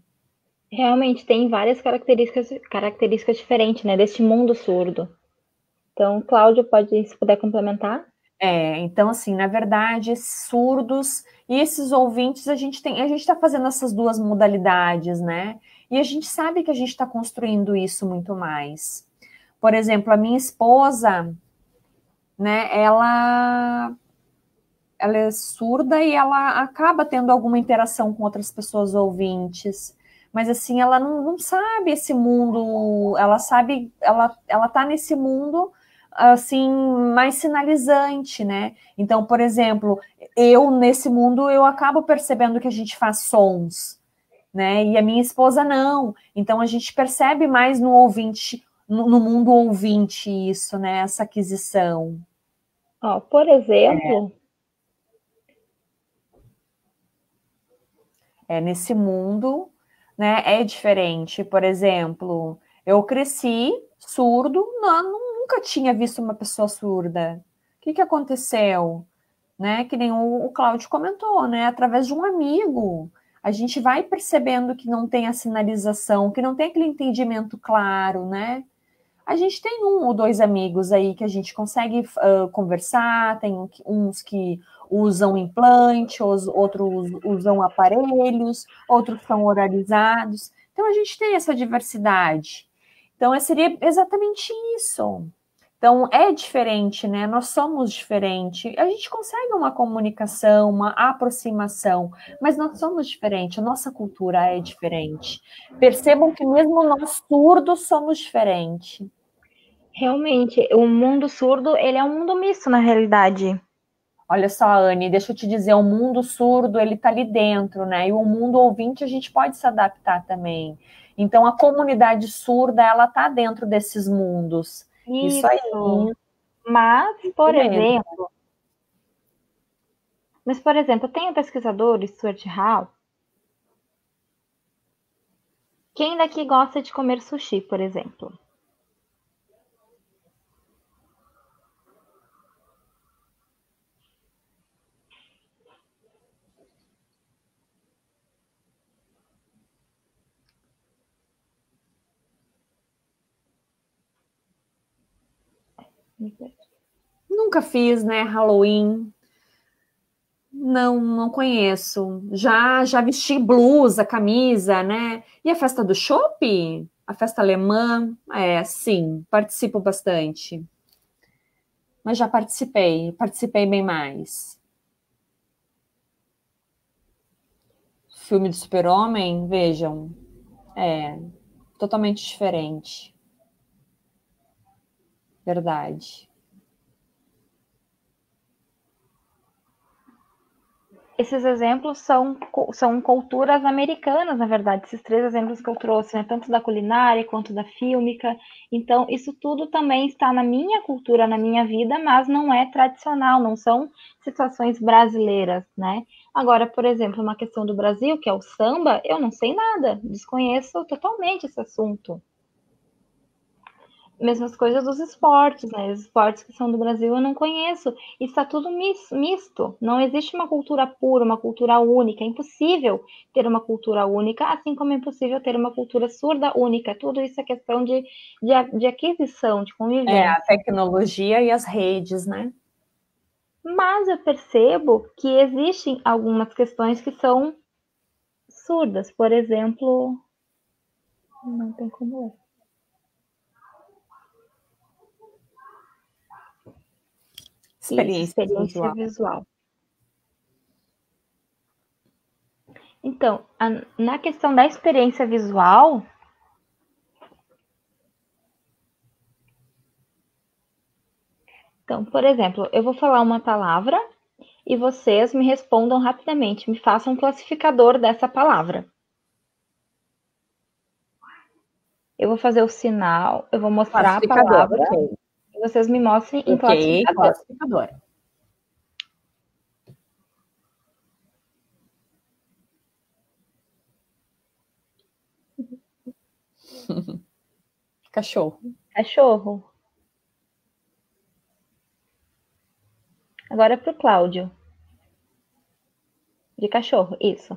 Realmente tem várias características diferentes, né, deste mundo surdo. Então, Cláudio, se puder complementar. Então, assim, na verdade, esses surdos e esses ouvintes, a gente está fazendo essas duas modalidades, né? E a gente sabe que a gente está construindo isso muito mais. Por exemplo, a minha esposa, né, ela é surda e ela acaba tendo alguma interação com outras pessoas ouvintes. Mas assim, ela não sabe esse mundo, ela tá nesse mundo assim mais sinalizante, né? Então, por exemplo, eu nesse mundo eu acabo percebendo que a gente faz sons, né? E a minha esposa não. Então a gente percebe mais no ouvinte, no mundo ouvinte isso, né? Essa aquisição. Por exemplo, Nesse mundo, né, é diferente. Por exemplo, eu cresci surdo, nunca tinha visto uma pessoa surda. O que aconteceu? Né, que nem o Cláudio comentou, né, através de um amigo. A gente vai percebendo que não tem a sinalização, que não tem aquele entendimento claro, né? A gente tem 1 ou 2 amigos aí que a gente consegue conversar, tem uns que usam implante, outros usam aparelhos, outros são oralizados. Então, a gente tem essa diversidade. Então, seria exatamente isso. Então, é diferente, né? Nós somos diferentes. A gente consegue uma comunicação, uma aproximação, mas nós somos diferentes, a nossa cultura é diferente. Percebam que mesmo nós surdos somos diferentes. realmente, o mundo surdo, ele é um mundo misto, na realidade. Olha só, Anne, deixa eu te dizer, o mundo surdo, ele tá ali dentro, né? E o mundo ouvinte, a gente pode se adaptar também. Então, a comunidade surda, ela tá dentro desses mundos. Isso aí. Mas, por mesmo. exemplo, tem o pesquisador Stuart Hall. Quem daqui gosta de comer sushi, por exemplo? Nunca fiz, né, Halloween. Não conheço. Já vesti blusa, camisa, né? E a festa do chopp? A festa alemã? Sim, participo bastante. mas já participei bem mais. Filme do Super-Homem, vejam, é totalmente diferente. Verdade. Esses exemplos são culturas americanas, na verdade, esses 3 exemplos que eu trouxe, né? Tanto da culinária quanto da fílmica. Então, isso tudo também está na minha cultura, na minha vida, mas não é tradicional, não são situações brasileiras, né? Agora, por exemplo, uma questão do Brasil, que é o samba, eu não sei nada, desconheço totalmente esse assunto. Mesmas coisas dos esportes, né? Os esportes que são do Brasil eu não conheço. Está tudo misto. Não existe uma cultura pura, uma cultura única. É impossível ter uma cultura única, assim como é impossível ter uma cultura surda única. Tudo isso é questão de aquisição, de convivência. A tecnologia e as redes, né? Mas eu percebo que existem algumas questões que são surdas. Por exemplo, não tem como ler. Experiência visual. Então, na questão da experiência visual, então, por exemplo, eu vou falar uma palavra e vocês me respondam rapidamente, me façam um classificador dessa palavra. Eu vou fazer o sinal, eu vou mostrar a palavra e vocês me mostrem em classificador. Cachorro. Cachorro. Agora para o Cláudio. De cachorro, isso.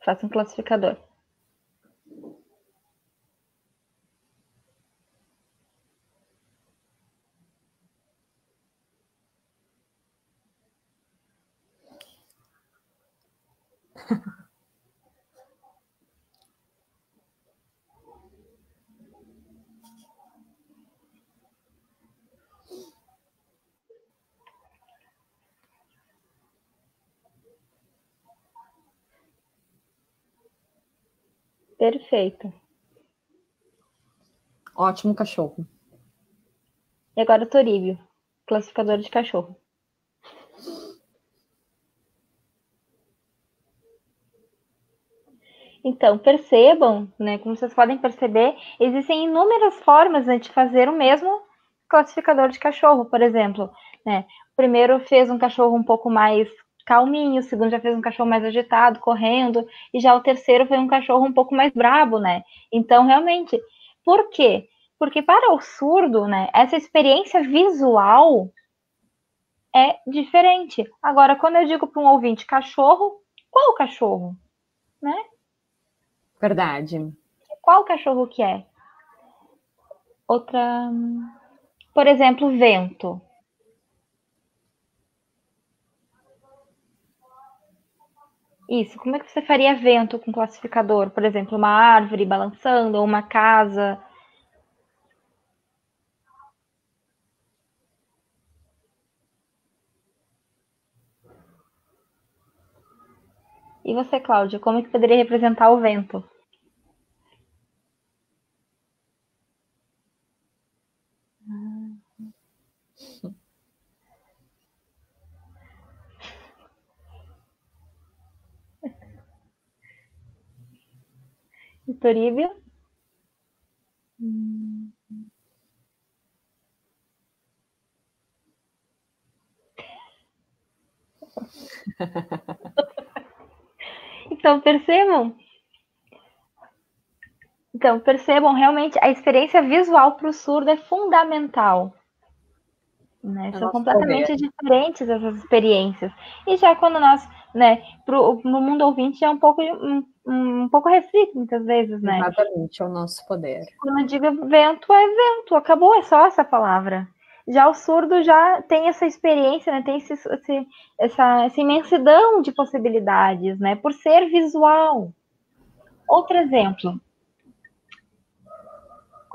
Faça um classificador. Perfeito. Ótimo cachorro. E agora o Toríbio, classificador de cachorro. Então, percebam, né, como vocês podem perceber, existem inúmeras formas, né, de fazer o mesmo classificador de cachorro, por exemplo. Né? O primeiro fez um cachorro um pouco mais calminho, o segundo já fez um cachorro mais agitado, correndo, e já o terceiro foi um cachorro um pouco mais brabo, né? Então, realmente, por quê? Porque para o surdo, né, essa experiência visual é diferente. Agora, quando eu digo para um ouvinte cachorro, qual cachorro? Né? Verdade. Qual cachorro que é? Outra, por exemplo, vento. Isso, como é que você faria vento com classificador? Por exemplo, uma árvore balançando ou uma casa? E você, Cláudia, como é que poderia representar o vento? E Toríbio? Então, percebam realmente a experiência visual para o surdo é fundamental. Né? São completamente diferentes essas experiências. E já quando nós, né, no mundo ouvinte é um pouco restrito muitas vezes, né? Exatamente, é o nosso poder. Quando eu digo vento, é vento, acabou, é só essa palavra. Já o surdo já tem essa experiência, né? Tem essa imensidão de possibilidades, né? Por ser visual. Outro exemplo.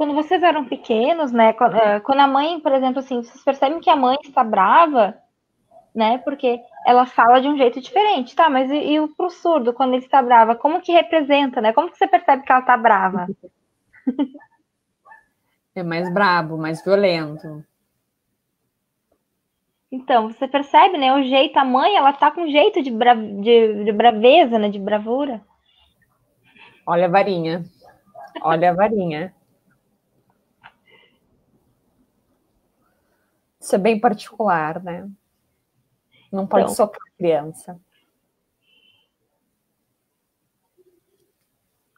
quando vocês eram pequenos, né? Quando a mãe, por exemplo, assim, vocês percebem que a mãe está brava, né? Porque ela fala de um jeito diferente, tá? Mas e pro surdo, quando ele está brava, como que representa, né? Como que você percebe que ela está brava? É mais brabo, mais violento. Então, você percebe, né? O jeito, a mãe, ela tá com jeito de braveza, né? De bravura. Olha a varinha. Olha a varinha. Isso é bem particular, né? Não pode Então, socar a criança.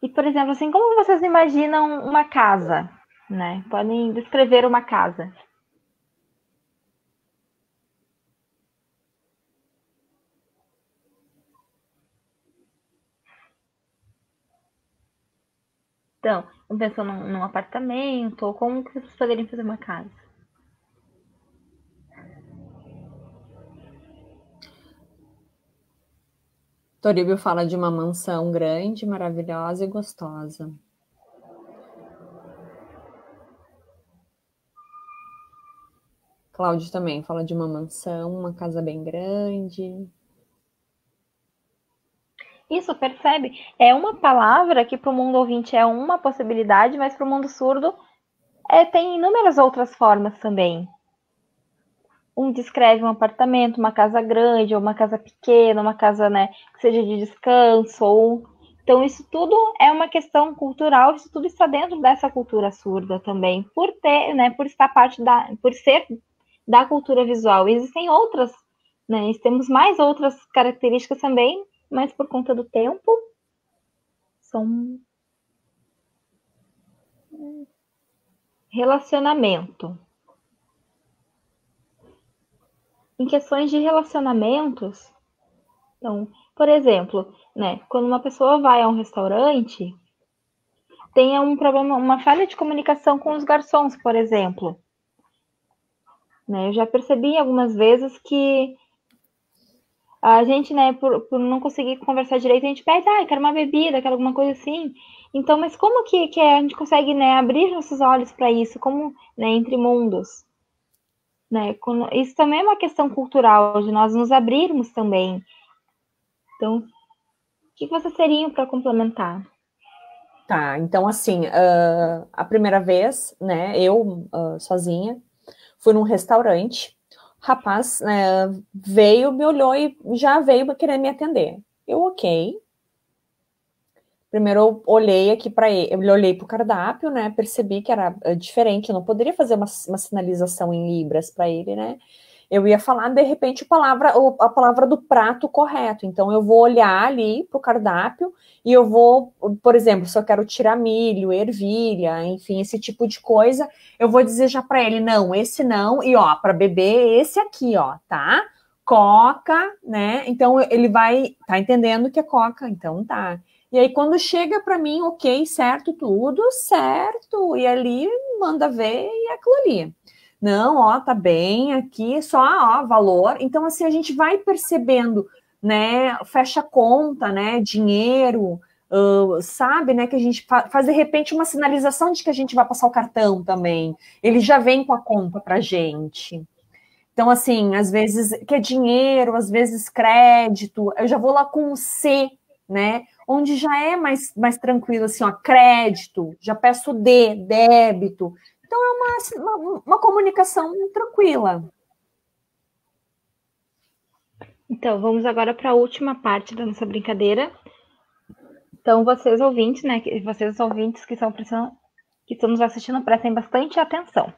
e por exemplo, assim, como vocês imaginam uma casa, né? Podem descrever uma casa. Então, vamos pensar num apartamento, ou como que vocês poderiam fazer uma casa? Toribio fala de uma mansão grande, maravilhosa e gostosa. Cláudio também fala de uma mansão, uma casa bem grande. Isso, percebe? É uma palavra que para o mundo ouvinte é uma possibilidade, mas para o mundo surdo tem inúmeras outras formas também. Um descreve um apartamento, uma casa grande, ou uma casa pequena, uma casa, né, que seja de descanso, ou... Então, isso tudo é uma questão cultural, isso tudo está dentro dessa cultura surda também, por ter, né, por estar por ser da cultura visual. Existem outras, né, temos mais outras características também, mas por conta do tempo, são relacionamento. Em questões de relacionamentos, então, por exemplo, né, quando uma pessoa vai a um restaurante, tem um problema, uma falha de comunicação com os garçons, por exemplo. Né, eu já percebi algumas vezes que a gente, né, por não conseguir conversar direito, a gente pede, quero uma bebida, quero alguma coisa assim. Então, mas como que a gente consegue, né, abrir nossos olhos para isso, como, né, entre mundos? Né? Isso também é uma questão cultural, de nós nos abrirmos também. Então, o que vocês teriam para complementar? Tá, então assim, a primeira vez, né, eu sozinha, fui num restaurante, o rapaz veio, me olhou e já veio querer me atender. Eu, ok. Primeiro eu olhei aqui para ele, eu olhei para o cardápio, né, percebi que era diferente, eu não poderia fazer uma sinalização em libras para ele, né, eu ia falar, de repente, a palavra do prato correto. Então, eu vou olhar ali para o cardápio e eu vou, por exemplo, se eu quero tirar milho, ervilha, enfim, esse tipo de coisa, eu vou dizer já para ele, não, esse não, e ó, para beber, esse aqui, ó, tá? Coca, né? Então, ele vai, tá entendendo que é coca, então tá. E aí, quando chega para mim, ok, certo, tudo certo, e ali manda ver e é aquilo ali. Não, ó, tá bem aqui, só, ó, valor. Então, assim, a gente vai percebendo, né, fecha conta, né, dinheiro, sabe, né, que a gente faz, de repente, uma sinalização de que a gente vai passar o cartão também. Ele já vem com a conta pra gente. Então, assim, às vezes, que é dinheiro, às vezes crédito, eu já vou lá com o C, né, onde já é mais tranquilo, assim, ó, crédito, já peço D, débito. Então, é uma comunicação tranquila. Então, vamos agora para a última parte da nossa brincadeira. Então, vocês ouvintes, né? Vocês ouvintes que estão nos assistindo, prestem bastante atenção.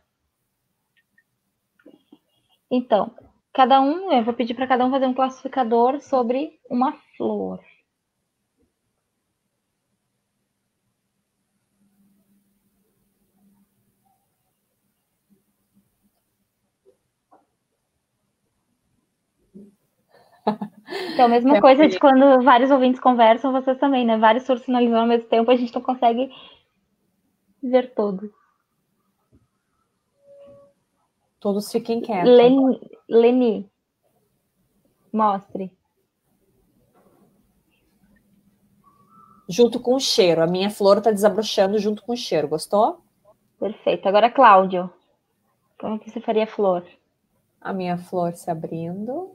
Então, eu vou pedir para cada um fazer um classificador sobre uma flor. Então, mesma coisa de quando vários ouvintes conversam, vocês também, né? Vários surtos sinalizando ao mesmo tempo, a gente não consegue ver todos. Todos fiquem quietos. Leni, mostre. Junto com o cheiro. A minha flor tá desabrochando junto com o cheiro. Gostou? Perfeito. Agora, Cláudio, como que você faria flor? A minha flor se abrindo.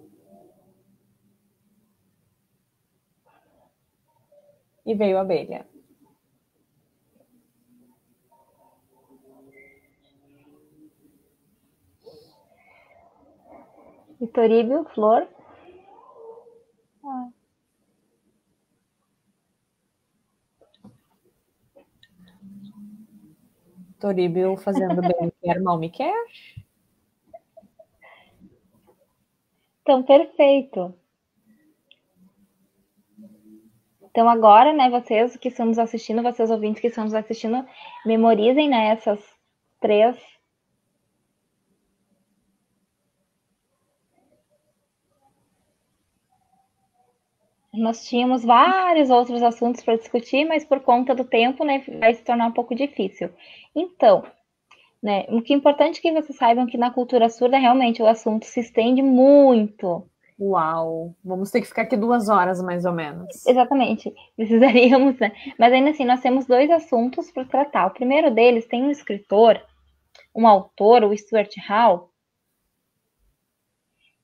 E veio a abelha. E Toríbio, flor? Toríbio fazendo bem, quer mal me quer. Então, perfeito. Então, agora, né, vocês que estão nos assistindo, vocês ouvintes que estão nos assistindo, memorizem, né, essas 3. Nós tínhamos vários outros assuntos para discutir, mas por conta do tempo, né, vai se tornar um pouco difícil. Então, né, o que é importante que vocês saibam que na cultura surda, realmente, o assunto se estende muito. Uau! Vamos ter que ficar aqui 2 horas, mais ou menos. Exatamente, precisaríamos, né? Mas ainda assim, nós temos 2 assuntos para tratar. O primeiro deles tem um escritor, um autor, o Stuart Hall,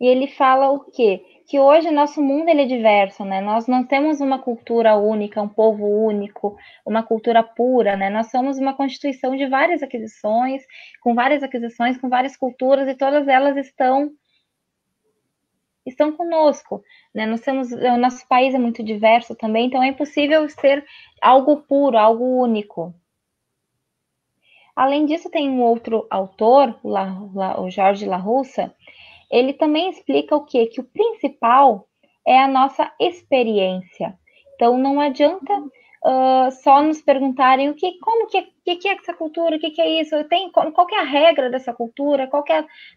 e ele fala o quê? Que hoje nosso mundo ele é diverso, né? Nós não temos uma cultura única, um povo único, uma cultura pura, né? Nós somos uma constituição de várias aquisições, com várias culturas, e todas elas estão conosco, né? Nós temos, o nosso país é muito diverso também, então é impossível ser algo puro, algo único. Além disso, tem um outro autor, o Jorge Larousse, ele também explica o quê? Que o principal é a nossa experiência. Então, não adianta só nos perguntarem como que é essa cultura, o que é isso, qual que é a regra dessa cultura,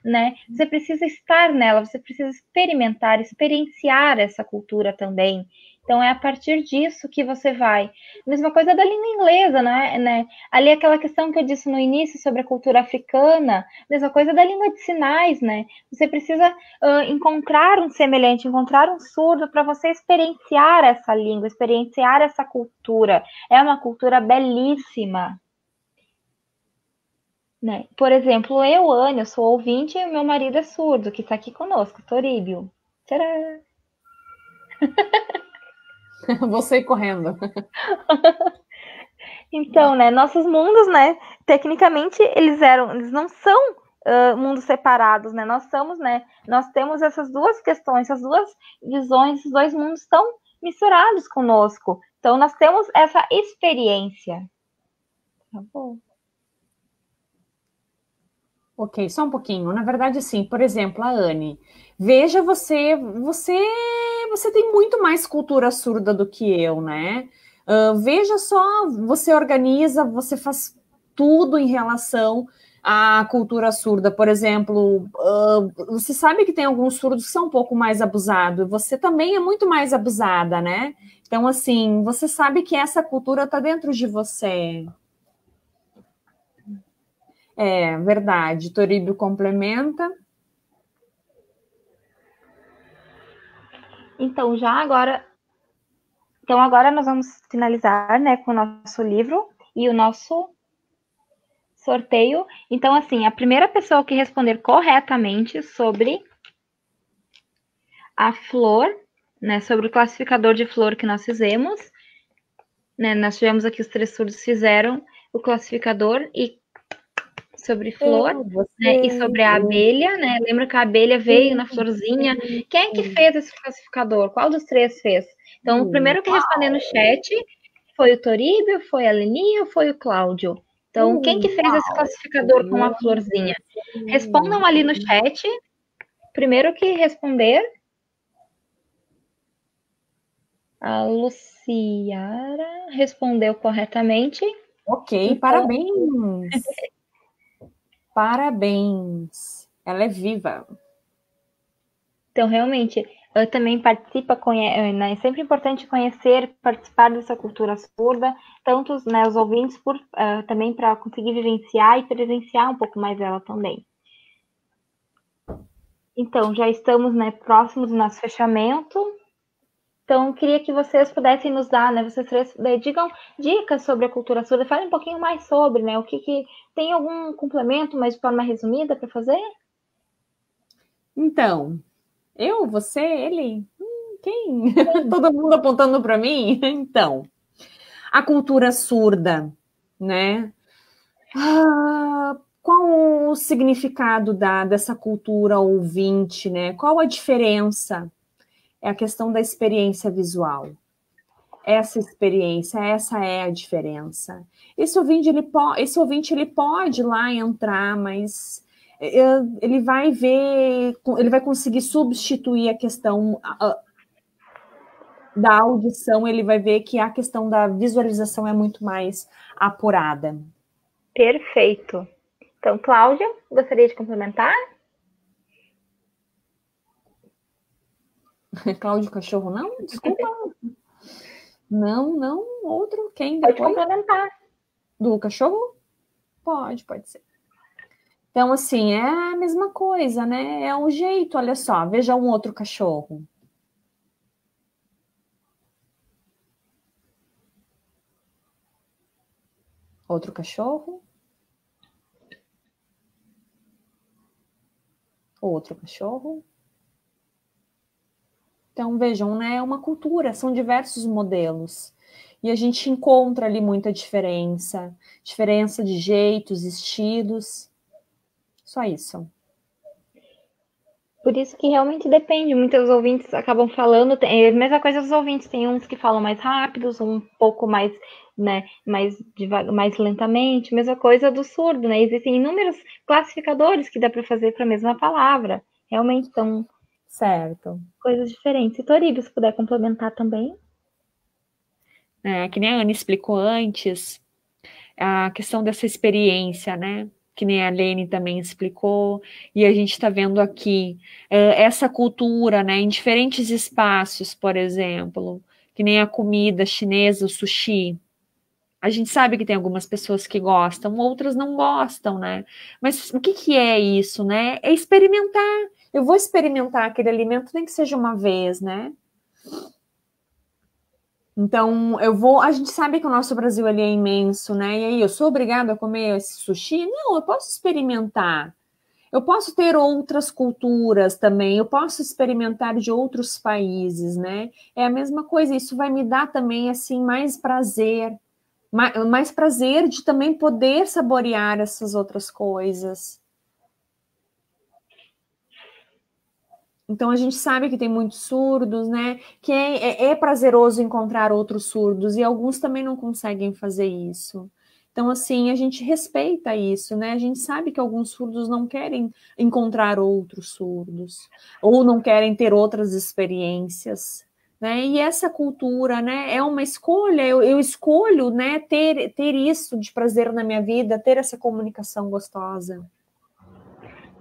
né? Você precisa estar nela, você precisa experimentar, experienciar essa cultura também. Então, é a partir disso que você vai. Mesma coisa da língua inglesa, né? Ali aquela questão que eu disse no início sobre a cultura africana, mesma coisa da língua de sinais, né? Você precisa encontrar um semelhante, encontrar um surdo para você experienciar essa língua, experienciar essa cultura. É uma cultura belíssima. Né? Por exemplo, Anne, eu sou ouvinte e meu marido é surdo, que está aqui conosco, Toríbio. Tcharam! Você ir correndo. Então, né, nossos mundos, né, tecnicamente eles não são mundos separados, né? Nós temos essas duas questões, essas duas visões, esses dois mundos estão misturados conosco. Então, nós temos essa experiência. Tá bom. Ok, só um pouquinho. Na verdade, sim. Por exemplo, a Anne. Veja, você tem muito mais cultura surda do que eu, né? Veja só, você organiza, você faz tudo em relação à cultura surda. Por exemplo, você sabe que tem alguns surdos que são um pouco mais abusados. Você também é muito mais abusada, né? Então, assim, você sabe que essa cultura está dentro de você. É verdade. Toríbio complementa. Então, agora nós vamos finalizar, né, com o nosso livro e o nosso sorteio. Então, assim, a primeira pessoa que responder corretamente sobre a flor, né, sobre o classificador de flor que nós fizemos, né, nós tivemos aqui os 3 surdos fizeram o classificador e sobre flor, né, e sobre a abelha, né? Lembra que a abelha veio na florzinha? Quem é que fez esse classificador? Qual dos 3 fez? Então, o primeiro que respondeu no chat foi o Toríbio, foi a Leni ou foi o Cláudio? Então, quem que fez esse classificador com a florzinha? Respondam ali no chat. Primeiro que responder. A Luciara respondeu corretamente. Ok, então, parabéns. Parabéns. Ela é viva. Então, realmente, também participa, né, é sempre importante conhecer, participar dessa cultura surda, tanto né, os ouvintes, também para conseguir vivenciar e presenciar um pouco mais ela também. Então, já estamos, né, próximos do nosso fechamento. Então, queria que vocês pudessem nos dar, né? Vocês três digam dicas sobre a cultura surda, falem um pouquinho mais sobre, né? O que tem algum complemento, mas de forma resumida para fazer? Então, eu, você, ele, quem? Todo mundo apontando para mim? Então, a cultura surda, né? Qual o significado dessa cultura ouvinte, né? Qual a diferença? É a questão da experiência visual. Essa experiência, essa é a diferença. Esse ouvinte ele pode lá entrar, mas ele vai ver, ele vai conseguir substituir a questão da audição, ele vai ver que a questão da visualização é muito mais apurada. Perfeito. Então, Cláudia, gostaria de complementar? Cláudio Cachorro, não? Desculpa. Não, outro. Quem depois? Pode complementar. Do cachorro? Pode ser. Então, assim, é a mesma coisa, né? É um jeito, olha só, veja um outro cachorro. Outro cachorro. Outro cachorro. Então, vejam, né? É uma cultura, são diversos modelos. E a gente encontra ali muita diferença de jeitos, estilos. Só isso. Por isso que realmente depende. Muitos ouvintes acabam falando. É a mesma coisa dos ouvintes. Tem uns que falam mais rápidos, um pouco mais, né, mais devagar, mais lentamente. Mesma coisa do surdo, né? Existem inúmeros classificadores que dá para fazer para a mesma palavra. Realmente são coisas diferentes. Se Toribe, se puder complementar também. Que nem a Ana explicou antes, a questão dessa experiência, né? Que nem a Lene também explicou, e a gente está vendo aqui essa cultura, né, em diferentes espaços, por exemplo, que nem a comida chinesa, o sushi. A gente sabe que tem algumas pessoas que gostam, outras não gostam, né? Mas o que é isso, né? É experimentar. Eu vou experimentar aquele alimento, nem que seja uma vez, né? Então, a gente sabe que o nosso Brasil ele é imenso, né? E aí, eu sou obrigada a comer esse sushi? Não, eu posso experimentar. Eu posso ter outras culturas também, eu posso experimentar de outros países, né? É a mesma coisa, isso vai me dar também, assim, mais prazer de também poder saborear essas outras coisas. Então, a gente sabe que tem muitos surdos, né? Que é prazeroso encontrar outros surdos, e alguns também não conseguem fazer isso. Então, assim, a gente respeita isso, né? A gente sabe que alguns surdos não querem encontrar outros surdos, ou não querem ter outras experiências, né? E essa cultura, né, é uma escolha, eu escolho, né, ter isso de prazer na minha vida, ter essa comunicação gostosa.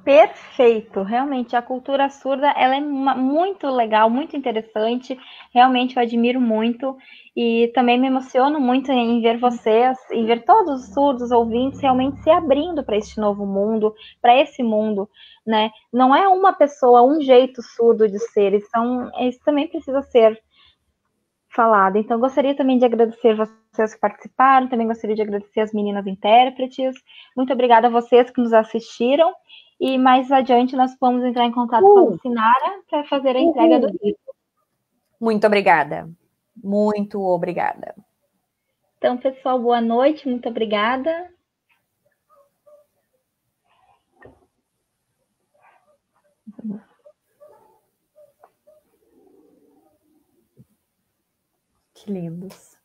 Perfeito, realmente a cultura surda ela é muito legal, muito interessante, realmente eu admiro muito e também me emociono muito em ver vocês, em ver todos os surdos ouvintes realmente se abrindo para este novo mundo, para esse mundo, né? Não é uma pessoa, um jeito surdo de ser, isso também precisa ser falado. Então, gostaria também de agradecer vocês que participaram, também gostaria de agradecer as meninas intérpretes. Muito obrigada a vocês que nos assistiram. E mais adiante nós vamos entrar em contato com a Lucinara para fazer a entrega do livro. Muito obrigada. Muito obrigada. Então, pessoal, boa noite. Muito obrigada. Que lindos.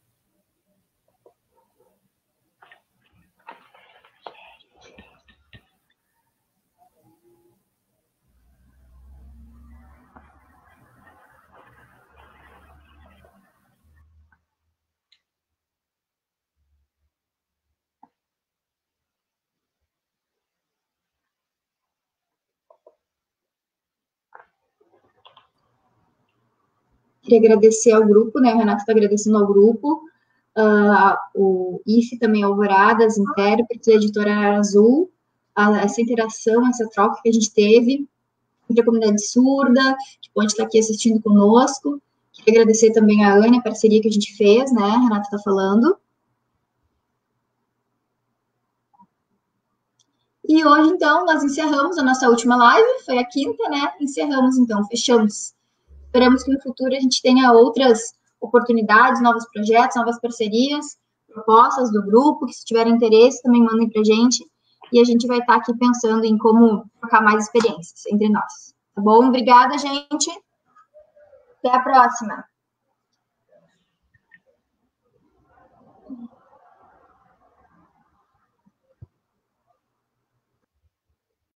Queria agradecer ao grupo, né? O Renato está agradecendo ao grupo, o IFE também, Alvorada, as intérpretes, a editora Azul, essa interação, essa troca que a gente teve entre a comunidade surda, que pode estar aqui assistindo conosco. Queria agradecer também a Ana, a parceria que a gente fez, né? A Renata está falando. E hoje, então, nós encerramos a nossa última live, foi a quinta, né? Encerramos, então, fechamos. Esperamos que no futuro a gente tenha outras oportunidades, novos projetos, novas parcerias, propostas do grupo, que se tiverem interesse também mandem para a gente, e a gente vai estar aqui pensando em como trocar mais experiências entre nós. Tá bom? Obrigada, gente. Até a próxima.